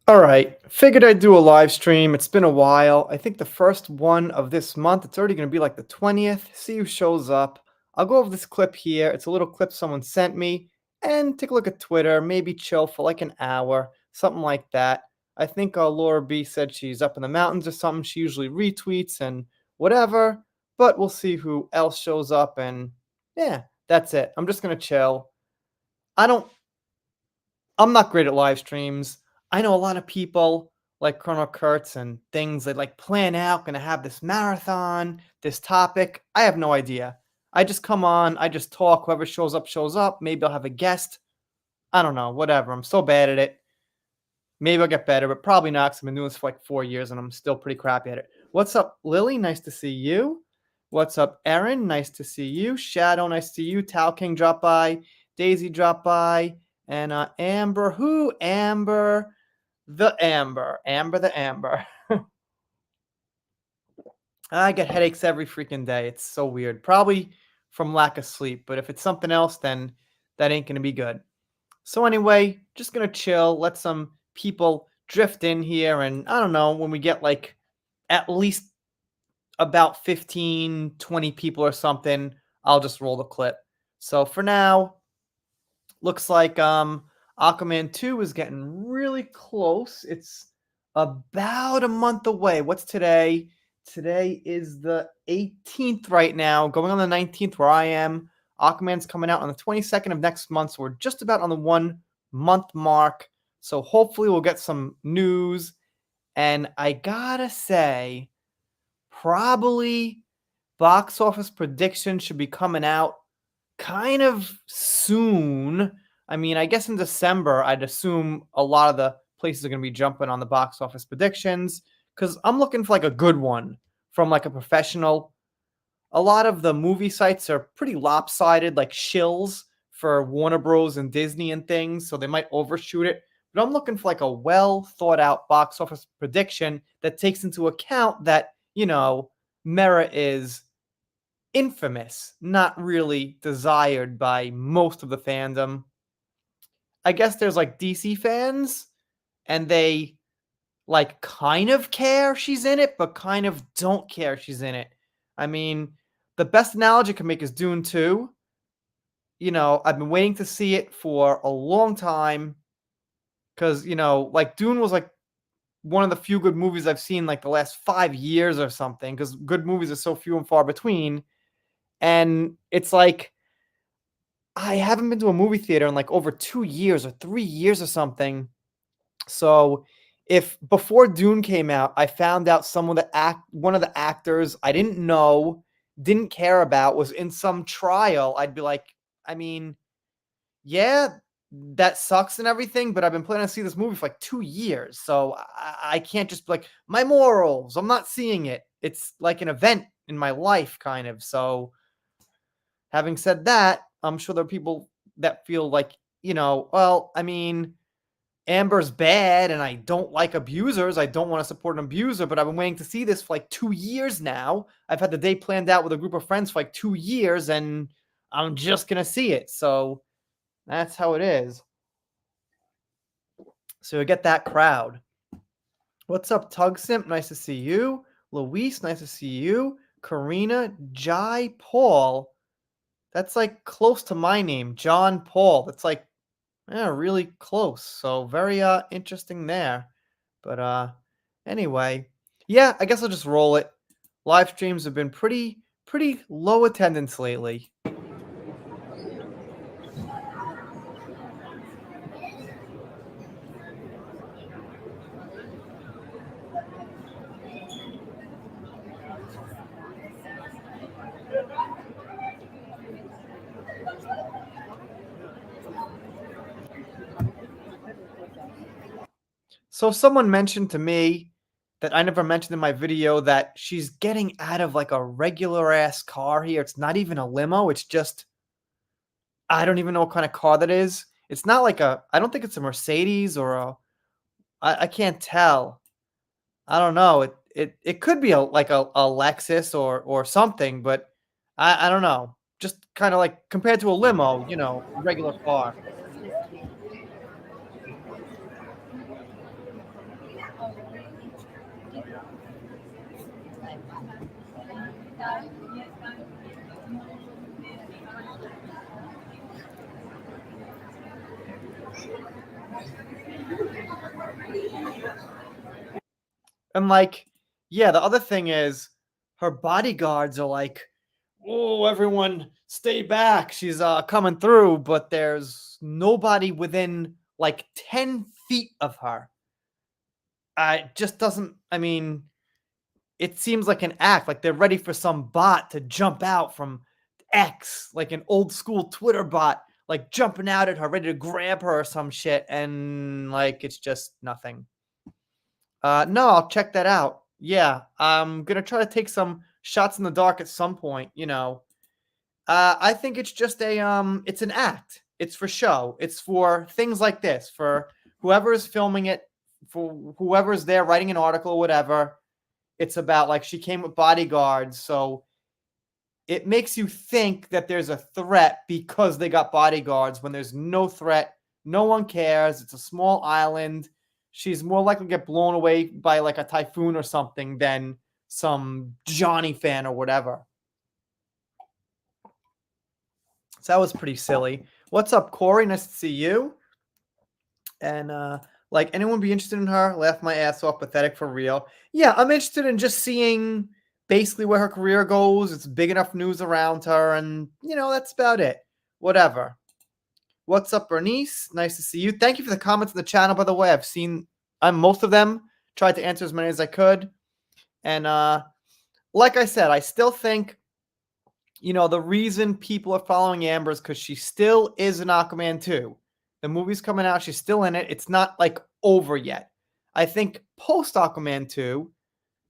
All right. Figured I'd do a live stream. It's been a while. I think the first one of this month, it's already going to be like the 20th. See who shows up. I'll go over this clip here. It's a little clip someone sent me and take a look at Twitter, maybe chill for like an hour, something like that. I think Laura B said she's up in the mountains or something. She usually retweets and whatever, but we'll see who else shows up. And yeah, that's it. I'm just going to chill. I don't I'm not great at live streams. I know a lot of people like Colonel Kurtz and things that like plan out, gonna have this marathon, this topic. I have no idea. I just come on, I just talk. Whoever shows up, shows up. Maybe I'll have a guest. I don't know, whatever. I'm so bad at it. Maybe I'll get better, but probably not because I've been doing this for like 4 years and I'm still pretty crappy at it. What's up, Lily? Nice to see you. What's up, Erin? Nice to see you. Shadow, nice to see you. Tao King dropped by. Daisy dropped by. And Amber, who? Amber, the Amber. Amber, the Amber. I get headaches every freaking day. It's so weird. Probably from lack of sleep, but if it's something else, then that ain't going to be good. So anyway, just gonna chill, let some people drift in here, and I don't know, when we get like at least about 15, 20 people or something, I'll just roll the clip. So for now, looks like Aquaman 2 is getting really close. It's about a month away. What's today? Today is the 18th right now, going on the 19th where I am. Aquaman's coming out on the 22nd of next month, so we're just about on the 1 month mark. So hopefully we'll get some news. And I gotta say, probably box office prediction should be coming out kind of soon. I mean, I guess in December, I'd assume a lot of the places are going to be jumping on the box office predictions because I'm looking for like a good one from like a professional. A lot of the movie sites are pretty lopsided, like shills for Warner Bros. And Disney and things, so they might overshoot it. But I'm looking for like a well thought out box office prediction that takes into account that, Mera is infamous, not really desired by most of the fandom. I guess there's like DC fans, and they like kind of care she's in it, but kind of don't care she's in it. I mean, the best analogy I can make is Dune 2. I've been waiting to see it for a long time because, like Dune was like one of the few good movies I've seen like the last 5 years or something because good movies are so few and far between. And it's like, I haven't been to a movie theater in like over 2 years or 3 years or something. So if before Dune came out, I found out one of the actors I didn't know, didn't care about, was in some trial, I'd be like, I mean, yeah, that sucks and everything, but I've been planning to see this movie for like 2 years. So I can't just be like, my morals, I'm not seeing it. It's like an event in my life, kind of. So having said that, I'm sure there are people that feel like, well, I mean, Amber's bad and I don't like abusers. I don't want to support an abuser, but I've been waiting to see this for like 2 years now. I've had the day planned out with a group of friends for like 2 years and I'm just going to see it. So that's how it is. So you get that crowd. What's up, Tug Simp? Nice to see you. Luis, nice to see you. Karina, Jai, Paul. That's like close to my name, John Paul. That's like, yeah, really close. So very interesting there. But anyway, yeah, I guess I'll just roll it. Live streams have been pretty low attendance lately. So someone mentioned to me that I never mentioned in my video that she's getting out of like a regular ass car here. It's not even a limo. It's just, I don't even know what kind of car that is. It's not like I don't think it's a Mercedes or I can't tell. I don't know. It could be a Lexus or something, but I don't know. Just kind of like compared to a limo, a regular car. And like, yeah, the other thing is her bodyguards are like, "Oh, everyone stay back. She's coming through," but there's nobody within like 10 feet of her. It just doesn't, I mean, it seems like an act, like they're ready for some bot to jump out from X, like an old school Twitter bot, like jumping out at her, ready to grab her or some shit, and like it's just nothing. No, I'll check that out. Yeah, I'm gonna try to take some shots in the dark at some point. I think it's just it's an act. It's for show. It's for things like this. For whoever is filming it, for whoever's there writing an article or whatever. It's about like she came with bodyguards, so it makes you think that there's a threat because they got bodyguards when there's no threat. No one cares. It's a small island. She's more likely to get blown away by like a typhoon or something than some Johnny fan or whatever. So that was pretty silly. What's up, Corey? Nice to see you. And like anyone be interested in her? Laugh my ass off, pathetic for real. Yeah, I'm interested in just seeing basically where her career goes. It's big enough news around her, and that's about it. Whatever. What's up, Bernice? Nice to see you. Thank you for the comments on the channel, by the way. I've seen most of them. Tried to answer as many as I could. And like I said, I still think the reason people are following Amber is because she still is in Aquaman 2. The movie's coming out. She's still in it. It's not like over yet. I think post Aquaman 2,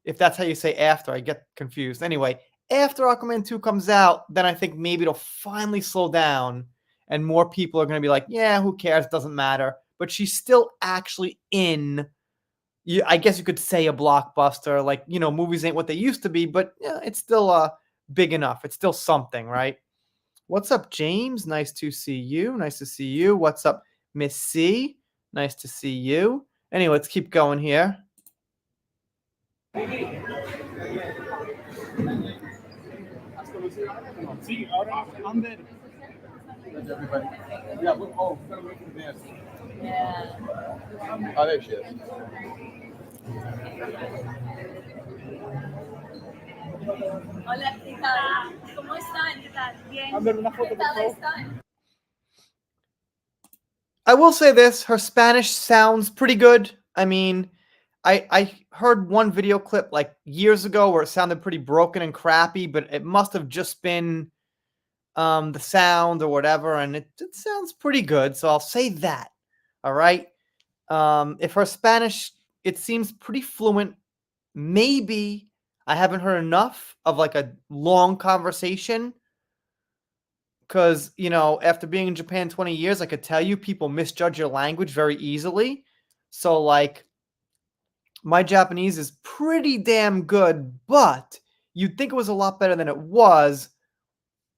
if that's how you say after, I get confused. Anyway, after Aquaman 2 comes out, then I think maybe it'll finally slow down and more people are going to be like, yeah, who cares? Doesn't matter. But she's still actually in, I guess you could say, a blockbuster. Like, movies ain't what they used to be, but yeah, it's still big enough. It's still something, right? What's up, James? Nice to see you. Nice to see you. What's up, Miss C? Nice to see you. Anyway, let's keep going here. Everybody. Yeah, oh, yeah. Oh, there she is. Hola, ¿qué tal? ¿Cómo están? ¿Qué tal? Bien. ¿Qué tal están? I will say this, her Spanish sounds pretty good. I mean, I heard one video clip like years ago where it sounded pretty broken and crappy, but it must have just been the sound or whatever, and it sounds pretty good, so I'll say that. All right. If her Spanish, it seems pretty fluent. Maybe I haven't heard enough of like a long conversation because, after being in Japan 20 years, I could tell you people misjudge your language very easily. So, like, my Japanese is pretty damn good, but you'd think it was a lot better than it was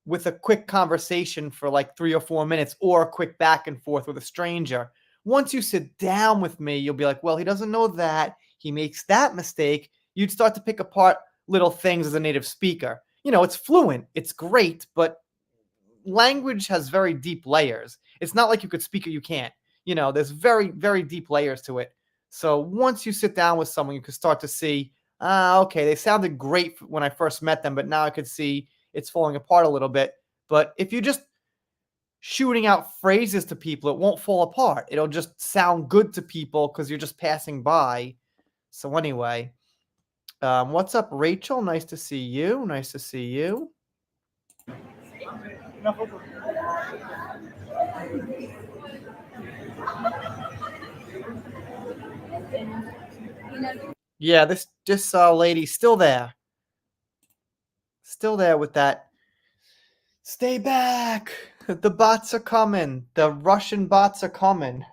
with a quick conversation for like 3 or 4 minutes or a quick back and forth with a stranger. Once you sit down with me, you'll be like, well, he doesn't know that. He makes that mistake. You'd start to pick apart little things as a native speaker. It's fluent. It's great, but language has very deep layers. It's not like you could speak or you can't. There's very, very deep layers to it. So once you sit down with someone, you can start to see, okay, they sounded great when I first met them, but now I could see it's falling apart a little bit. But if you're just shooting out phrases to people, it won't fall apart. It'll just sound good to people because you're just passing by. So anyway, what's up, Rachel? Nice to see you. Nice to see you. Yeah, this lady's still there. Still there with that. Stay back. The bots are coming. The Russian bots are coming.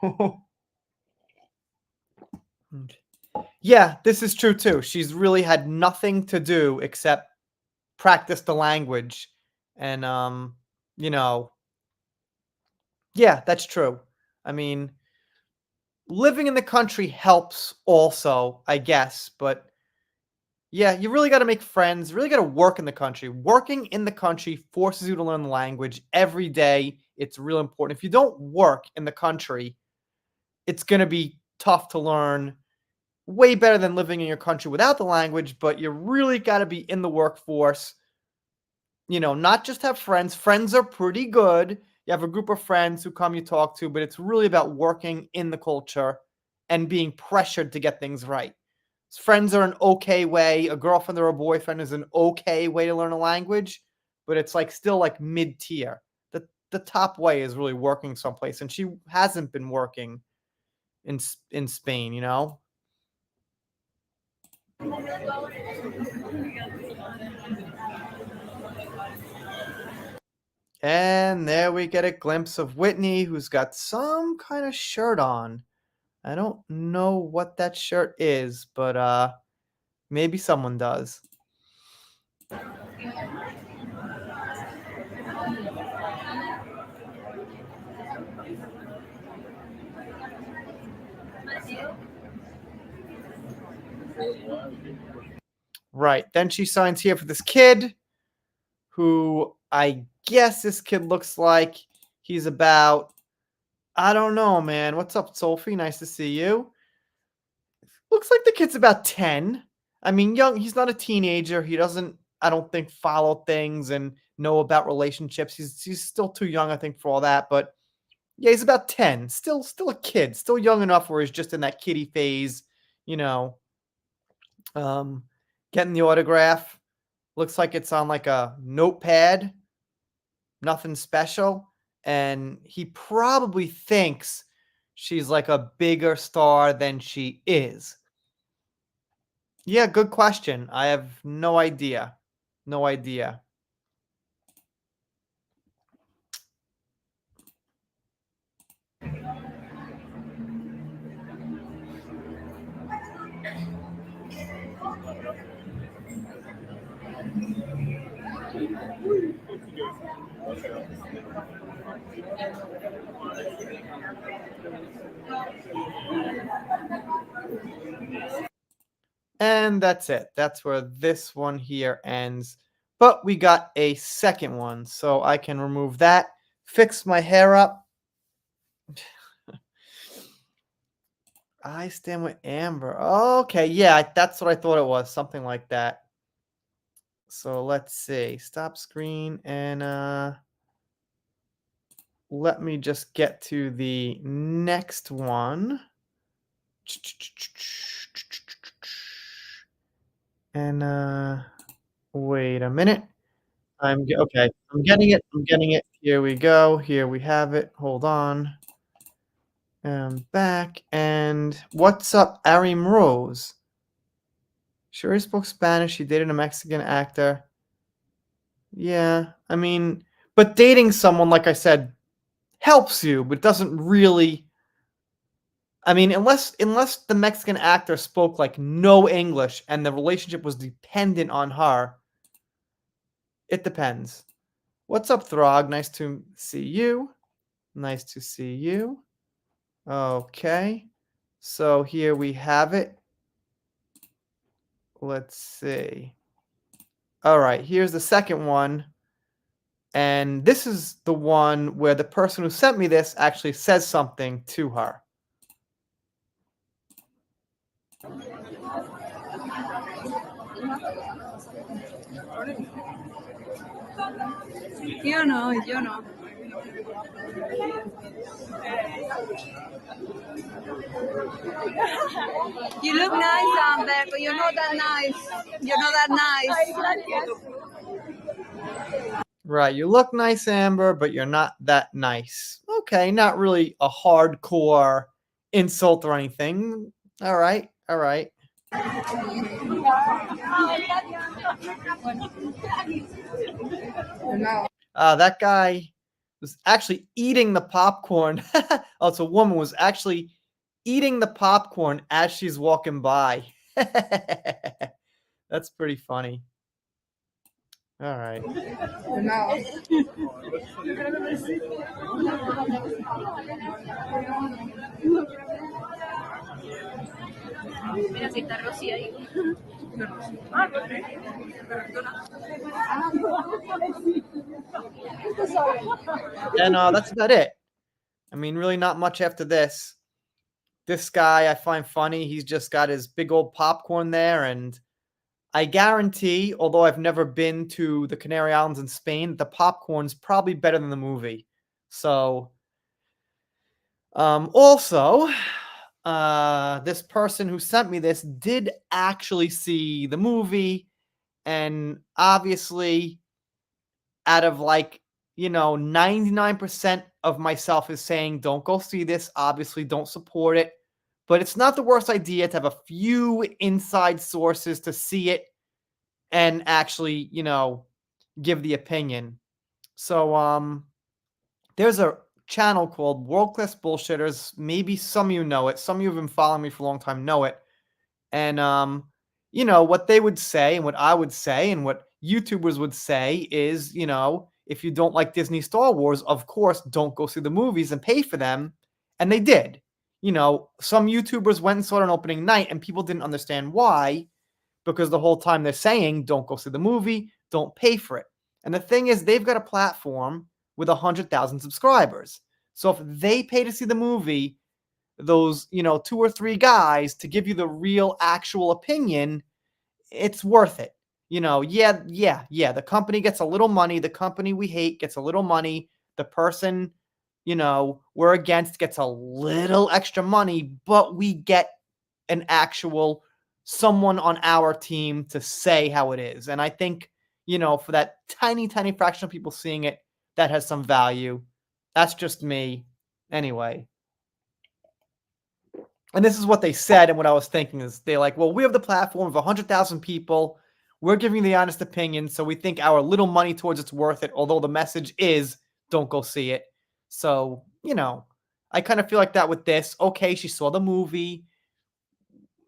Yeah, this is true too. She's really had nothing to do except practice the language. And yeah, that's true. I mean, living in the country helps also, I guess, but yeah, you really got to make friends, really got to work in the country. Working in the country forces you to learn the language every day. It's real important. If you don't work in the country, it's going to be tough to learn, way better than living in your country without the language, but you really got to be in the workforce, not just have friends. Friends are pretty good. You have a group of friends who come you talk to, but it's really about working in the culture and being pressured to get things right. Friends are an okay way. A girlfriend or a boyfriend is an okay way to learn a language, but it's like still like mid-tier. The top way is really working someplace, and she hasn't been working in Spain, And there we get a glimpse of Whitney, who's got some kind of shirt on. I don't know what that shirt is, but maybe someone does. Right. Then she signs here for this kid who I guess this kid looks like he's about, I don't know, man. What's up, Sophie? Nice to see you. Looks like the kid's about 10. I mean, young. He's not a teenager. He doesn't, I don't think, follow things and know about relationships. He's still too young, I think, for all that. But yeah, he's about 10. Still a kid. Still young enough where he's just in that kiddie phase, you know, getting the autograph. Looks like it's on like a notepad. Nothing special. And he probably thinks she's like a bigger star than she is. Yeah, good question. I have no idea. No idea. And that's it. That's where this one here ends. But we got a second one, so I can remove that, fix my hair up. I stand with Amber. Okay, yeah, that's what I thought it was. Something like that. So let's see. Stop screen and let me just get to the next one. And wait a minute. Okay. I'm getting it. I'm getting it. Here we go. Here we have it. Hold on. Back. And what's up, Arim Rose? Sure, he spoke Spanish. He dated a Mexican actor. Yeah, I mean, but dating someone, like I said, helps you, but doesn't really. I mean, unless the Mexican actor spoke like no English and the relationship was dependent on her, it depends. What's up, Throg? Nice to see you. Nice to see you. Okay. So here we have it. Let's see. All right, here's the second one. And this is the one where the person who sent me this actually says something to her. Yo no, yo no. You look nice, Amber, but you're not that nice. You're not that nice. Right, you look nice, Amber, but you're not that nice. Okay, not really a hardcore insult or anything. All right, all right. That guy was actually eating the popcorn. Oh, it's a woman was actually eating the popcorn as she's walking by. That's pretty funny. All right. Mira si está Rosy ahí. And that's about it. I mean, really not much after this. This guy I find funny. He's just got his big old popcorn there, and I guarantee, although I've never been to the Canary Islands in Spain, the popcorn's probably better than the movie. So, also, this person who sent me this did actually see the movie, and obviously, out of like, 99% of myself is saying, don't go see this. Obviously, don't support it. But it's not the worst idea to have a few inside sources to see it and actually, give the opinion. So, there's a channel called World Class Bullshitters. Maybe some of you know it. Some of you have been following me for a long time know it. And what they would say and what I would say and what YouTubers would say is, if you don't like Disney Star Wars, of course, don't go see the movies and pay for them. And they did. Some YouTubers went and saw it on opening night and people didn't understand why, because the whole time they're saying, don't go see the movie, don't pay for it. And the thing is, they've got a platform with 100,000 subscribers. So if they pay to see the movie, those, two or three guys to give you the real actual opinion, it's worth it. Yeah. The company gets a little money. The company we hate gets a little money. The person, we're against gets a little extra money, but we get an actual someone on our team to say how it is. And I think, for that tiny, tiny fraction of people seeing it, that has some value. That's just me. Anyway. And this is what they said, and what I was thinking is they're like, well, we have the platform of 100,000 people. We're giving the honest opinion, so we think our little money towards it's worth it, although the message is don't go see it. So, I kind of feel like that with this. Okay, she saw the movie,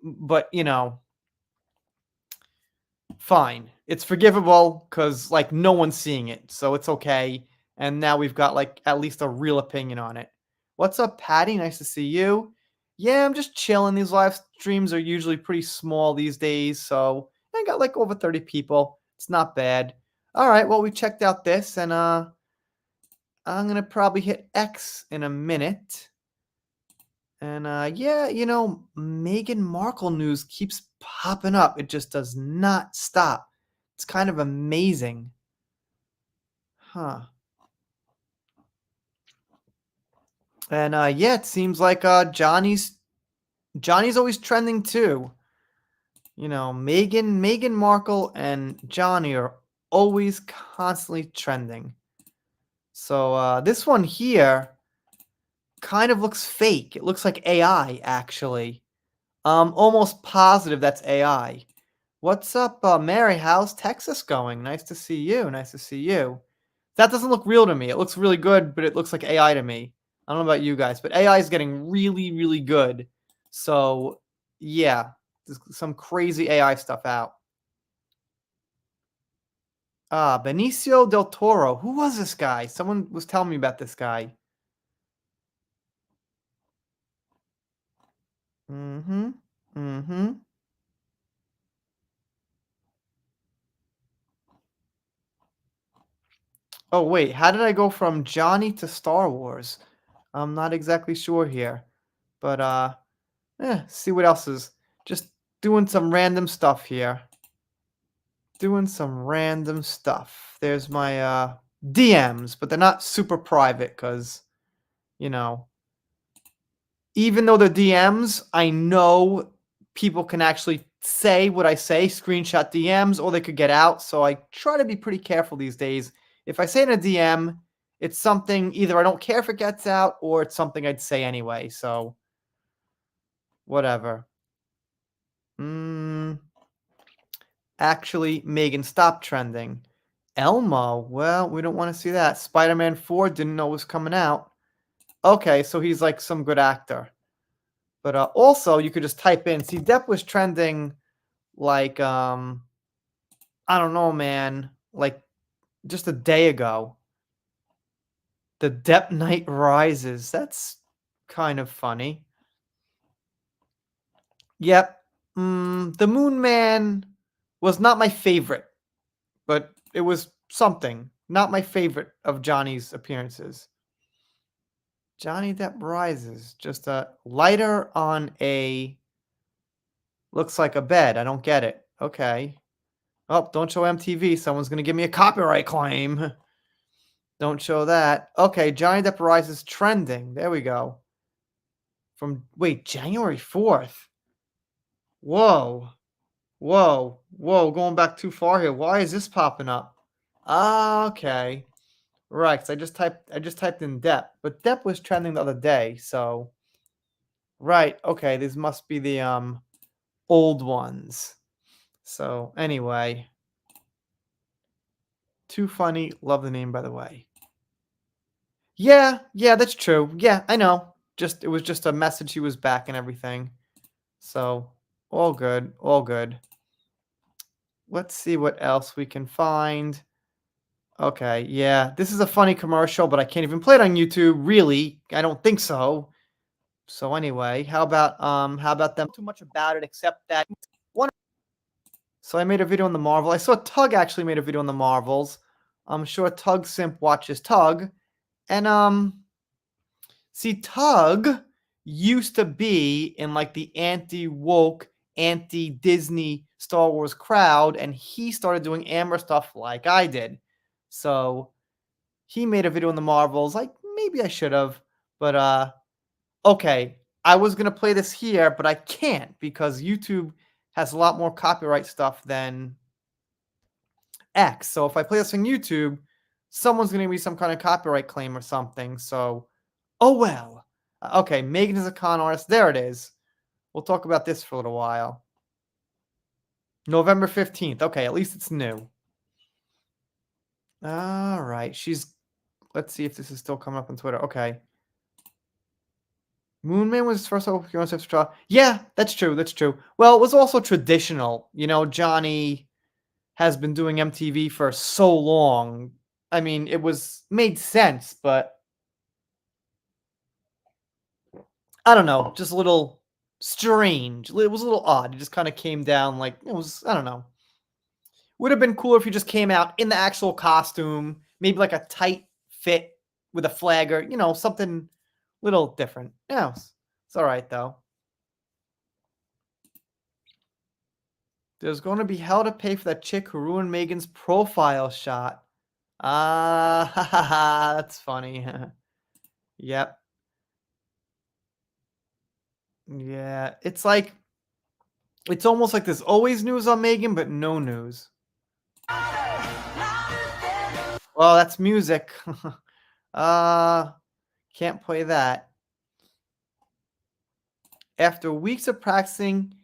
but, fine. It's forgivable because, like, no one's seeing it, so it's okay. And now we've got, like, at least a real opinion on it. What's up, Patty? Nice to see you. Yeah, I'm just chilling. These live streams are usually pretty small these days, so I got, like, over 30 people. It's not bad. All right, well, we checked out this, and I'm gonna probably hit X in a minute. And yeah, Meghan Markle news keeps popping up. It just does not stop. It's kind of amazing. Huh. And yeah, it seems like Johnny's always trending too. Meghan Markle and Johnny are always constantly trending. So this one here kind of looks fake. It looks like AI actually. Almost positive that's AI. What's up, Mary? How's Texas going? Nice to see you. Nice to see you. That doesn't look real to me. It looks really good, but it looks like AI to me. I don't know about you guys, but AI is getting really, really good. So, yeah, there's some crazy AI stuff out. Benicio del Toro. Who was this guy? Someone was telling me about this guy. Mm-hmm. Mm-hmm. Oh, wait. How did I go from Johnny to Star Wars? I'm not exactly sure here. But, see what else is. Just doing some random stuff here. Doing some random stuff. There's my, DMs, but they're not super private because, even though they're DMs, I know people can actually say what I say, screenshot DMs, or they could get out. So I try to be pretty careful these days. If I say in a DM, it's something either I don't care if it gets out or it's something I'd say anyway. So whatever. Actually, Megan, stop trending. Elmo, well, we don't want to see that. Spider-Man 4 didn't know was coming out. Okay, so he's like some good actor. But also, you could just type in. See, Depp was trending like, I don't know, man. Like, just a day ago. The Depp Knight Rises. That's kind of funny. Yep. The Moon Man was not my favorite, but it was something. Not my favorite of Johnny's appearances. Johnny Depp rises. Just a lighter on a looks like a bed. I don't get it. Okay. Oh, don't show MTV. Someone's gonna give me a copyright claim. Don't show that. Okay, Johnny Depp rises trending. There we go. From wait, January 4th. Whoa. Whoa. Whoa, going back too far here. Why is this popping up? Okay. Right, 'cause I just typed in Depp, but Depp was trending the other day, so right, okay, these must be the old ones. So anyway, too funny. Love the name, by the way. Yeah, yeah, that's true. Yeah, I know. Just it was just a message he was back and everything. So all good, all good. Let's see what else we can find. Okay, yeah, this is a funny commercial, but I can't even play it on YouTube. Really, I don't think so. So anyway, how about them? Too much about it except that one. So I made a video on the Marvel. I saw Tug actually made a video on the Marvels. I'm sure Tug Simp watches Tug, and see, Tug used to be in like the anti-woke, anti-Disney Star Wars crowd, and he started doing Amber stuff like I did. So he made a video on the Marvels. Like maybe I should have, but okay. I was gonna play this here, but I can't because YouTube has a lot more copyright stuff than X. So if I play this on YouTube, someone's gonna give me some kind of copyright claim or something. So, oh well. Okay, Megan is a con artist. There it is. We'll talk about this for a little while. November 15th. Okay, at least it's new. All right. Let's see if this is still coming up on Twitter. Okay. Moonman was his first appearance after trial. Yeah, that's true. That's true. Well, it was also traditional. Johnny has been doing MTV for so long. I mean, it made sense, but I don't know, just a little strange. It was a little odd. It just kind of came down like it was. I don't know. Would have been cooler if you just came out in the actual costume, maybe like a tight fit with a flagger. Something little different. Yeah, it's all right though. There's going to be hell to pay for that chick who ruined Megan's profile shot. Ah, that's funny. Yep. Yeah, it's almost like there's always news on Megan, but no news. Well, that's music. uh, can't play that. After weeks of practicing,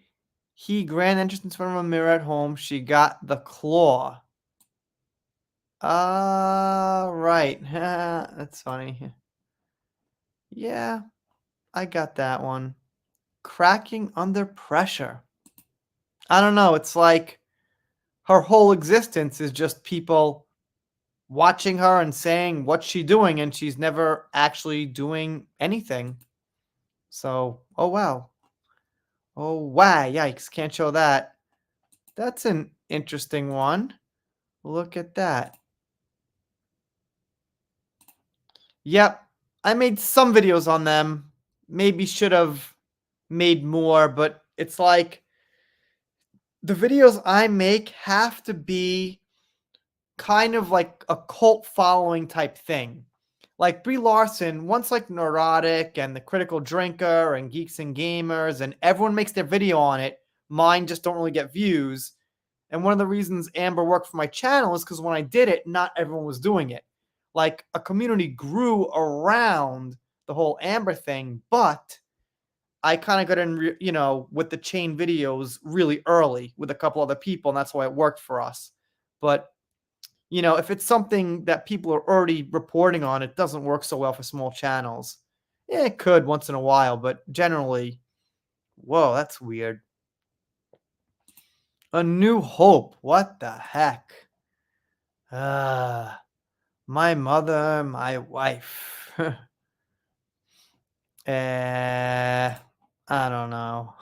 he grand entrance in front of a mirror at home. She got the claw. Right. That's funny. Yeah, I got that one. Cracking under pressure. I don't know. It's like her whole existence is just people watching her and saying what's she doing, and she's never actually doing anything. So, oh wow. Oh wow, yikes, can't show that. That's an interesting one. Look at that. Yep, I made some videos on them. Maybe should have made more, but it's like the videos I make have to be kind of like a cult following type thing. Like Brie Larson, once like Neurotic and The Critical Drinker and Geeks and Gamers, and everyone makes their video on it. Mine just don't really get views. And one of the reasons Amber worked for my channel is because when I did it, not everyone was doing it. Like a community grew around the whole Amber thing, but I kind of got in, with the chain videos really early with a couple other people, and that's why it worked for us. But if it's something that people are already reporting on, it doesn't work so well for small channels. Yeah, it could once in a while, but generally, whoa, that's weird. A New Hope. What the heck? My mother, my wife. I don't know.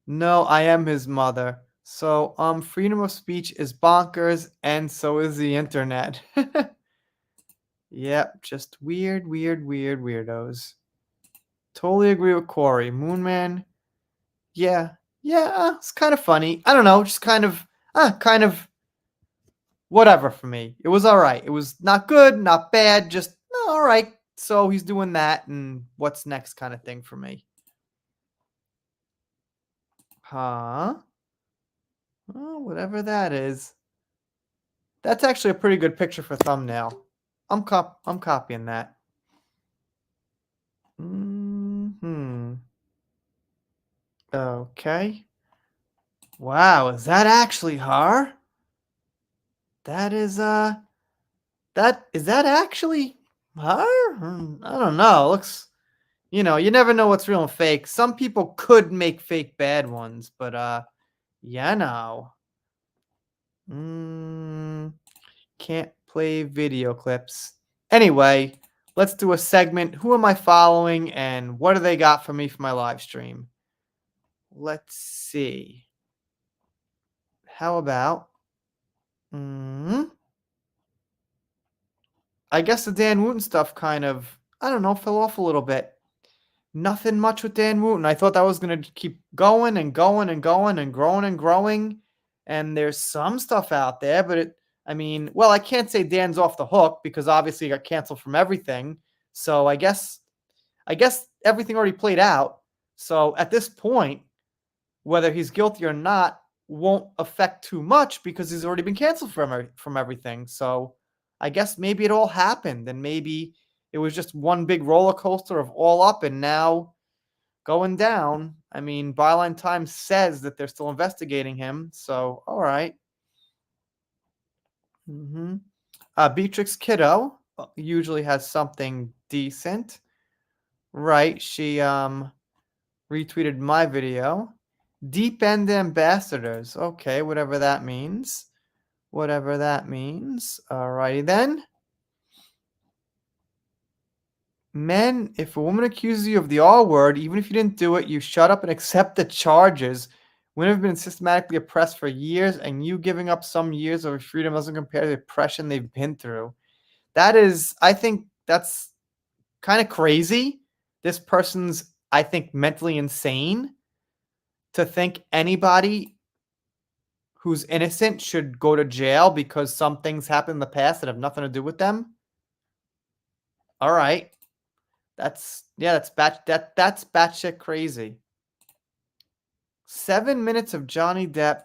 No, I am his mother. So, freedom of speech is bonkers, and so is the internet. Yep, just weird, weird, weird weirdos. Totally agree with Corey. Moonman, yeah, yeah, it's kind of funny. I don't know, just kind of whatever for me. It was all right. It was not good, not bad, just all right. So he's doing that, and what's next kind of thing for me. Huh? Oh, whatever that is. That's actually a pretty good picture for thumbnail. I'm copying that. Hmm. Okay. Wow, is that actually her? That is that actually her? I don't know. Looks, you never know what's real and fake. Some people could make fake bad ones, but yeah, no. Mm, can't play video clips. Anyway, let's do a segment. Who am I following and what do they got for me for my live stream? Let's see. How about I guess the Dan Wooten stuff kind of, I don't know, fell off a little bit. Nothing much with Dan Wooten. I thought that was going to keep going and going and going and growing and growing. And there's some stuff out there, but I mean, well, I can't say Dan's off the hook because obviously he got canceled from everything. So I guess everything already played out. So at this point, whether he's guilty or not won't affect too much because he's already been canceled from everything. So I guess maybe it all happened and maybe it was just one big roller coaster of all up and now going down. I mean, Byline Times says that they're still investigating him. So, all right. Mm-hmm. Beatrix Kiddo usually has something decent. Right. She retweeted my video. Deep End Ambassadors. Okay, whatever that means. Whatever that means. Alrighty then. Men, if a woman accuses you of the R word, even if you didn't do it, you shut up and accept the charges. Women have been systematically oppressed for years, and you giving up some years of freedom doesn't compare to the oppression they've been through. I think that's kind of crazy. This person's, I think, mentally insane to think anybody who's innocent should go to jail because some things happened in the past that have nothing to do with them. All right. That's batshit crazy. 7 minutes of Johnny Depp.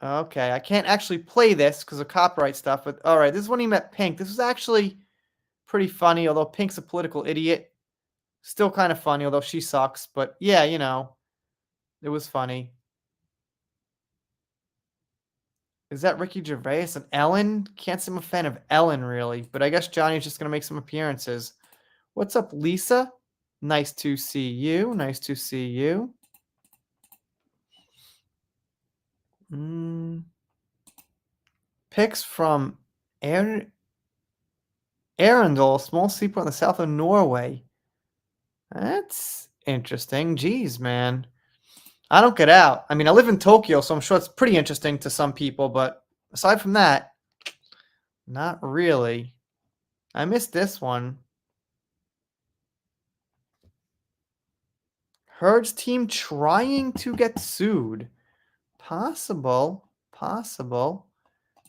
Okay, I can't actually play this because of copyright stuff, but all right, this is when he met Pink. This was actually pretty funny, although Pink's a political idiot. Still kind of funny, although she sucks. But yeah, it was funny. Is that Ricky Gervais and Ellen? Can't say I'm a fan of Ellen, really. But I guess Johnny's just going to make some appearances. What's up, Lisa? Nice to see you. Nice to see you. Pics from Arendal, a small seaport in the south of Norway. That's interesting. Jeez, man. I don't get out. I mean, I live in Tokyo, so I'm sure it's pretty interesting to some people, but aside from that, not really. I missed this one. Herd's team trying to get sued. Possible.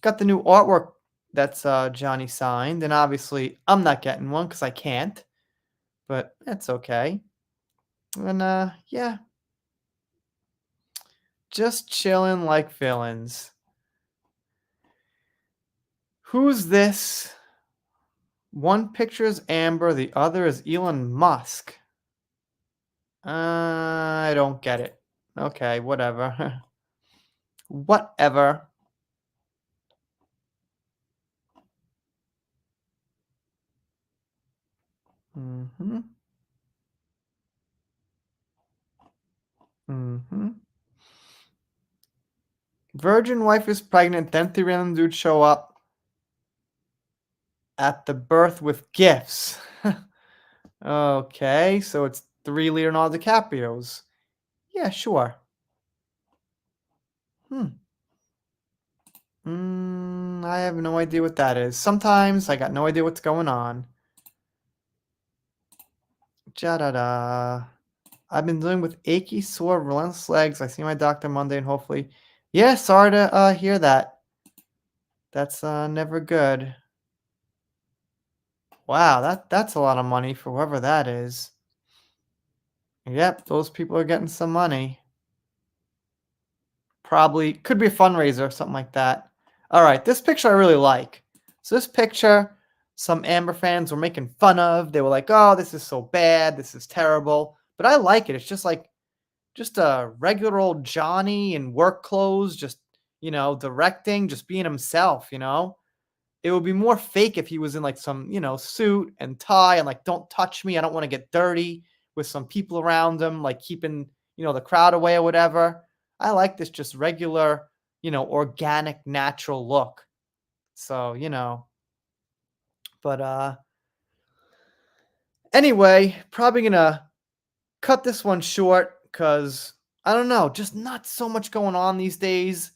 Got the new artwork that's Johnny signed, and obviously I'm not getting one because I can't, but that's okay. And yeah, just chilling like villains. Who's this? One picture is Amber, the other is Elon Musk. I don't get it. Okay, whatever. Whatever. Mm-hmm. Mm-hmm. Virgin wife is pregnant, then three random dudes show up at the birth with gifts. Okay, so it's three Leonardo DiCaprios. Yeah, sure. I have no idea what that is. Sometimes I got no idea what's going on. Ja-da-da. I've been dealing with achy, sore, relentless legs. I see my doctor Monday and hopefully... Yeah, sorry to hear that. That's never good. Wow, that's a lot of money for whoever that is. Yep, those people are getting some money. Probably could be a fundraiser or something like that. All right, this picture I really like. So this picture, some Amber fans were making fun of. They were like, "Oh, this is so bad. This is terrible." But I like it. It's just like just a regular old Johnny in work clothes, just directing, just being himself. It would be more fake if he was in like some, suit and tie and like, don't touch me. I don't want to get dirty with some people around him, like keeping, the crowd away or whatever. I like this just regular, organic, natural look. So, but anyway, probably gonna cut this one short because I don't know, just not so much going on these days.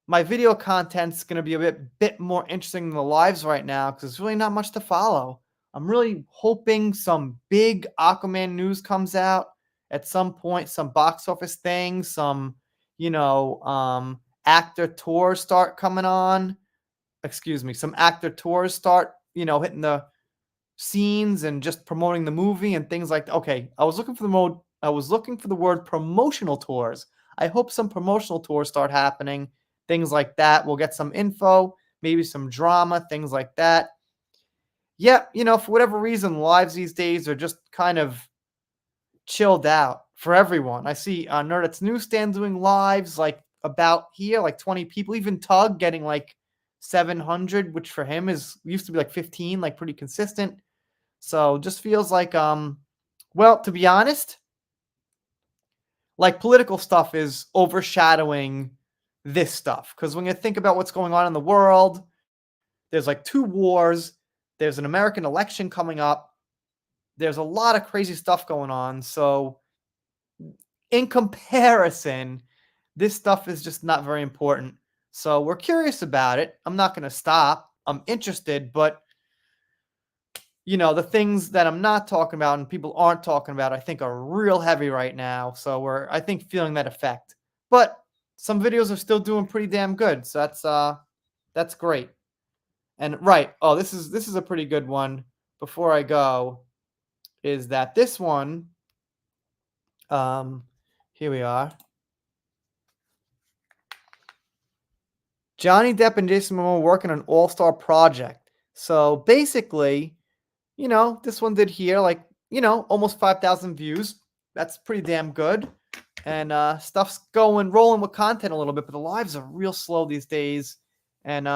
My video content's going to be a bit more interesting than the lives right now because there's really not much to follow. I'm really hoping some big Aquaman news comes out at some point, some box office things, some, actor tours start coming on. Excuse me, some actor tours start, hitting the scenes and just promoting the movie and things like that. Okay, I was looking for the word promotional tours. I hope some promotional tours start happening. Things like that. We'll get some info, maybe some drama, things like that. Yeah, for whatever reason, lives these days are just kind of chilled out for everyone. I see Nerdet's Newsstand doing lives like about here, like 20 people. Even Tug getting like 700, which for him is used to be like 15, like pretty consistent. So just feels like, well, to be honest, like political stuff is overshadowing this stuff. Because when you think about what's going on in the world, there's like 2 wars, there's an American election coming up, there's a lot of crazy stuff going on. So in comparison, this stuff is just not very important. So we're curious about it. I'm not going to stop. I'm interested, but the things that I'm not talking about and people aren't talking about, I think are real heavy right now. So we're, I think, feeling that effect. But some videos are still doing pretty damn good. So that's great. And right, oh, this is a pretty good one. Before I go, is that this one? Here we are. Johnny Depp and Jason Momoa working on an all-star project. So basically, this one did here, like, almost 5,000 views. That's pretty damn good. And stuff's rolling with content a little bit, but the lives are real slow these days. And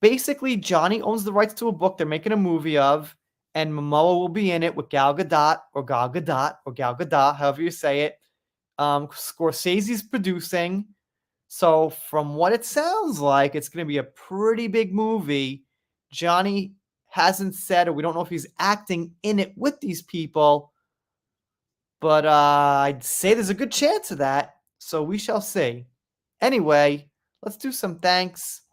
basically, Johnny owns the rights to a book they're making a movie of, and Momoa will be in it with Gal Gadot, or Gal Gadot, or Gal Gadot, however you say it. Scorsese's producing. So from what it sounds like, it's going to be a pretty big movie. Johnny hasn't said, or we don't know if he's acting in it with these people, but I'd say there's a good chance of that. So we shall see. Anyway, let's do some thanks.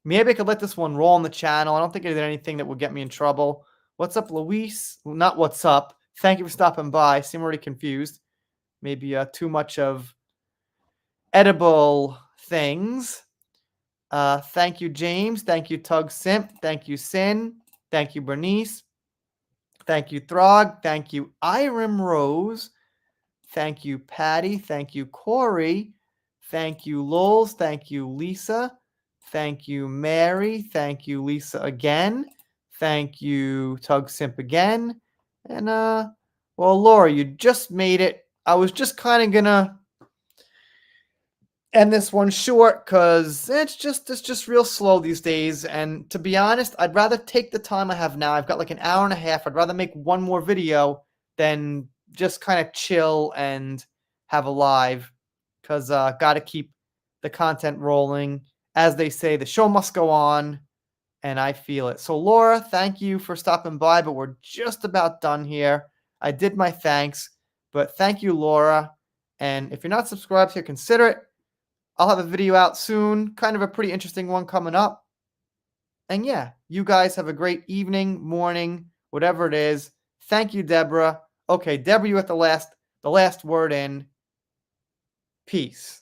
Maybe I could let this one roll on the channel. I don't think I did anything that would get me in trouble. What's up, Luis? Well, not what's up. Thank you for stopping by. Seem already confused. Maybe too much of edible things. Thank you, James. Thank you, Tug Simp. Thank you, Sin. Thank you, Bernice. Thank you, Throg. Thank you, Irim Rose. Thank you, Patty. Thank you, Corey. Thank you, Lulz. Thank you, Lisa. Thank you, Mary. Thank you, Lisa again. Thank you, Tug Simp again. And well, Laura, you just made it. I was just kind of gonna end this one short because it's just real slow these days. And to be honest, I'd rather take the time I have now. I've got like an hour and a half. I'd rather make one more video than just kind of chill and have a live because got to keep the content rolling. As they say, the show must go on, and I feel it. So Laura, thank you for stopping by, but we're just about done here. I did my thanks, but thank you, Laura. And if you're not subscribed here, consider it. I'll have a video out soon, kind of a pretty interesting one coming up. And yeah, you guys have a great evening, morning, whatever it is. Thank you, Deborah. Okay, Deborah, you got the last word in. Peace.